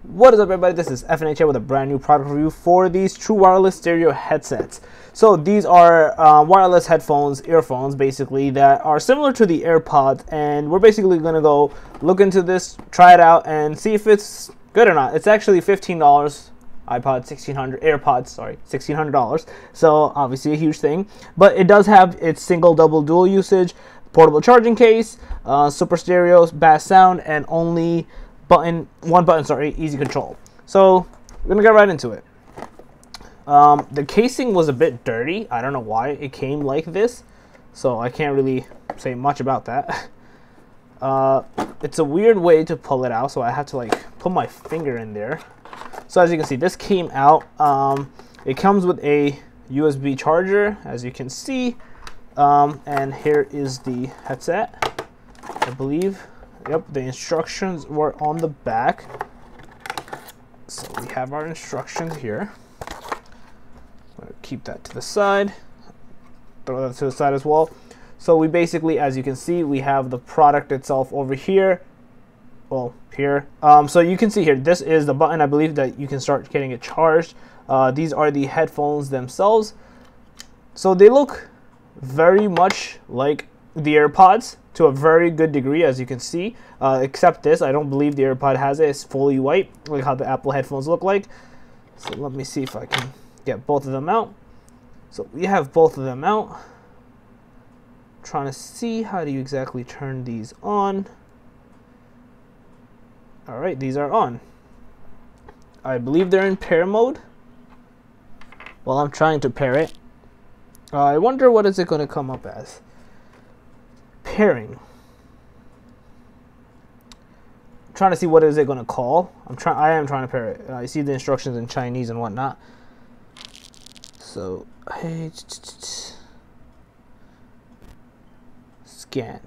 What is up, everybody? This is FNH here with a brand new product review for these true wireless stereo headsets. So these are wireless headphones, earphones basically, that are similar to the Airpods, and we're basically going to go look into this, try it out, and see if it's good or not. It's actually $15. iPod AirPods, sorry, $1,600. So obviously a huge thing, but it does have its single, double, dual usage, portable charging case, super stereo, bass sound, and only one button, easy control. So we're gonna get right into it. The casing was a bit dirty. I don't know why it came like this, so I can't really say much about that. It's a weird way to pull it out, so I have to like put my finger in there. So as you can see, this came out. It comes with a USB charger, as you can see, and here is the headset, I believe. Yep, the instructions were on the back. So we have our instructions here. Keep that to the side. Throw that to the side as well. So we basically, as you can see, we have the product itself over here. Well, here. So you can see here, this is the button, I believe, that you can start getting it charged. These are the headphones themselves. So they look very much like the AirPods to a very good degree, as you can see, except this. I don't believe the AirPod has it. It's fully white, like how the Apple headphones look like. So let me see if I can get both of them out. So we have both of them out. Trying to see, how do you exactly turn these on? All right, these are on. I believe they're in pair mode. Well, I'm trying to pair it. I wonder what is it going to come up as. Pairing. I'm trying to see what is it going to call. I am trying to pair it. I see the instructions in Chinese and whatnot. So, scan.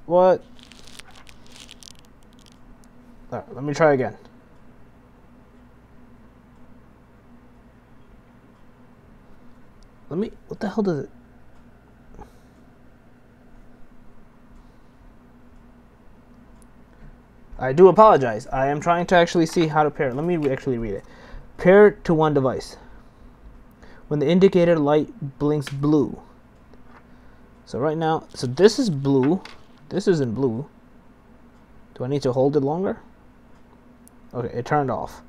What? All right, let me try again. What the hell does it? I do apologize. I am trying to actually see how to pair. Let me actually read it. Pair to one device. When the indicator light blinks blue. So right now, so this is blue. This isn't blue. Do I need to hold it longer? Okay, it turned off.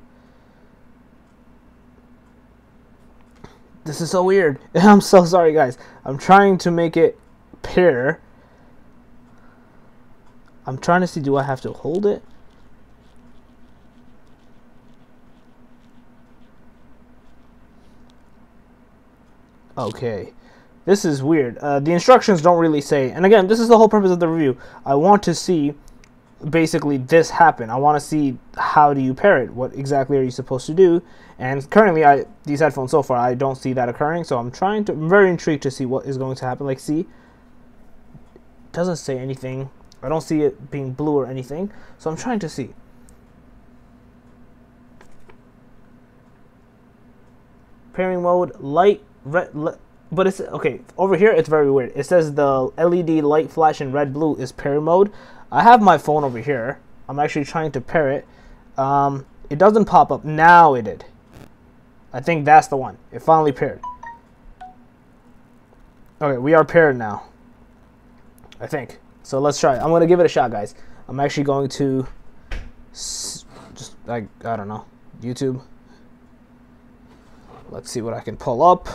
This is so weird. I'm so sorry, guys. I'm trying to make it pair. I'm trying to see, do I have to hold it? Okay. This is weird. The instructions don't really say, and again, this is the whole purpose of the review. I want to see basically this happen. I want to see, how do you pair it? What exactly are you supposed to do? And currently, these headphones so far, I don't see that occurring. So I'm very intrigued to see what is going to happen. Like, see, it doesn't say anything. I don't see it being blue or anything, so I'm trying to see. Pairing mode, light, red, but it's, okay, over here it's very weird. It says the LED light flash in red, blue is pair mode. I have my phone over here. I'm actually trying to pair it. It doesn't pop up. Now it did. I think that's the one. It finally paired. Okay, we are paired now, I think. So let's try it. I'm going to give it a shot, guys. I'm actually going to just, like, I don't know, YouTube. Let's see what I can pull up.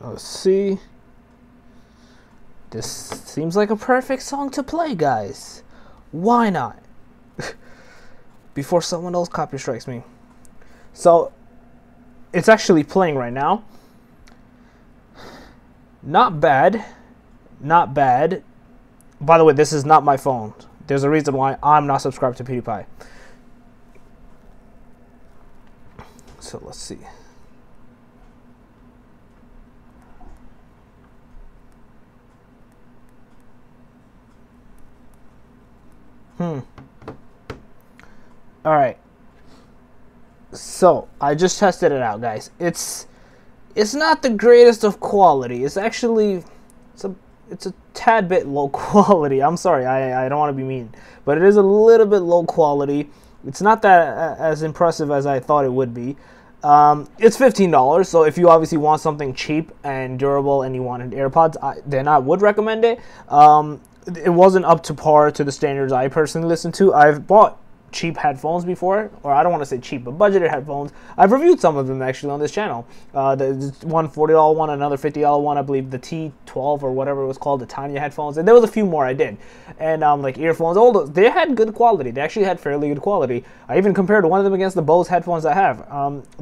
Let's see. This seems like a perfect song to play, guys. Why not? Before someone else copy strikes me. So it's actually playing right now. Not bad. Not bad. By the way, this is not my phone. There's a reason why I'm not subscribed to PewDiePie. So let's see. Alright. So I just tested it out, guys. It's not the greatest of quality. It's actually it's a tad bit low quality. I'm sorry, I don't want to be mean, but it is a little bit low quality. It's not that as impressive as I thought it would be. It's $15, so if you obviously want something cheap and durable and you wanted AirPods, then I would recommend it. It wasn't up to par to the standards I personally listen to. I've bought cheap headphones before, or I don't want to say cheap, but budgeted headphones. I've reviewed some of them actually on this channel. The one $40 one, another $50 one, I believe the T12 or whatever it was called, the Tanya headphones, and there was a few more I did. And like earphones, all those, they had good quality. They actually had fairly good quality. I even compared one of them against the Bose headphones I have.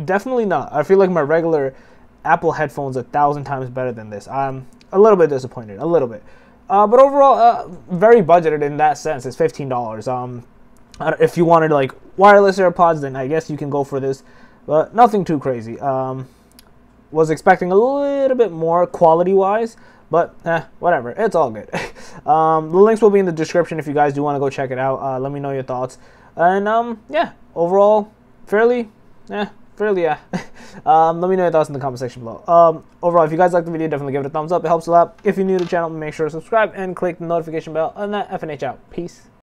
Definitely not. I feel like my regular Apple headphones are 1,000 times better than this. I'm a little bit disappointed, a little bit. But overall, very budgeted in that sense. It's $15. If you wanted like wireless AirPods, then I guess you can go for this, but nothing too crazy. Was expecting a little bit more quality-wise, but whatever. It's all good. The links will be in the description if you guys do want to go check it out. Let me know your thoughts. And yeah, overall, fairly. Let me know your thoughts in the comment section below. Overall, if you guys like the video, definitely give it a thumbs up. It helps a lot. If you're new to the channel, make sure to subscribe and click the notification bell. And that FNH out. Peace.